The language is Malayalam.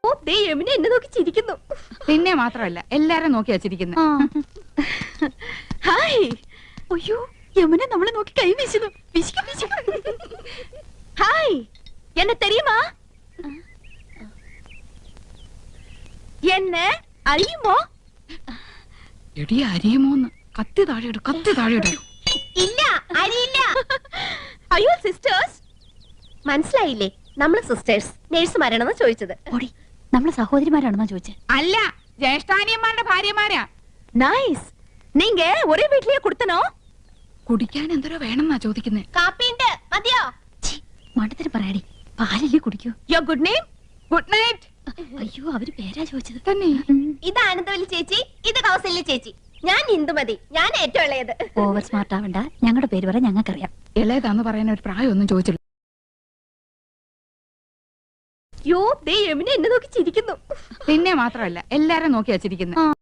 ഓ ദേ യമുന എന്നെ നോക്കി ചിരിക്കുന്നു. പിന്നെ മാത്രമല്ല എല്ലാരും നോക്കി വച്ചിരിക്കുന്നു. ഹായ്. അയ്യോ യമുന നമ്മളെ നോക്കി കൈ വീശുന്നു. ഹായ് എന്നെ தெரியுமா? എന്നെ അറിയുമോ? എടി അരിയുമോന്ന്. കത്തി താഴെയിടും, കത്തി താഴെയിടും. ഇല്ല അറിയില്ല. അയ്യോ സിസ്റ്റേഴ്സ് മനസ്സിലായില്ലേ? നമ്മള് സിസ്റ്റേഴ്സ് നേഴ്സുമാരാണെന്ന് ചോദിച്ചത്. നമ്മള് സഹോദരിമാരാണെന്നാ ചോദിച്ചത്. അല്ല, ജ്യേഷ്ഠാനിയന്മാരുടെ ഭാര്യമാരാ. നൈസ്. നീങ്ക ഒരേ വീട്ടിലേ കൊടുത്തനോ? കുടിക്കാൻ എന്തോരോ വേണമെന്നാ ചോദിക്കുന്നേ. കാപ്പിണ്ട് മതിയോ? മണ്ടത്തിന് പറയാടി, പാലല്ലേ കുടിക്കൂ. യോ ഗുഡ് നെയിം? Good night. അയ്യോ അവര് പേരാ ചോദിച്ചത് തന്നെ. ഇത് ആനന്ദവല്ലി ചേച്ചി, ഇത് കൗസല്യ ചേച്ചി. ഞാൻ ഇന്ദുമതി, ഞാൻ ഏറ്റവും ഇളയത്. ഓവർ സ്മാർട്ട് ആവണ്ട, ഞങ്ങളുടെ പേര് പറയാൻ ഞങ്ങൾക്കറിയാം. ഇളയതാന്ന് പറയാൻ ഒരു പ്രായമൊന്നും ചോദിച്ചില്ല. യോ ദേ യമുന എന്നെ നോക്കി ചിരിക്കുന്നു. പിന്നെ മാത്രമല്ല എല്ലാരും നോക്കി വച്ചിരിക്കുന്നു.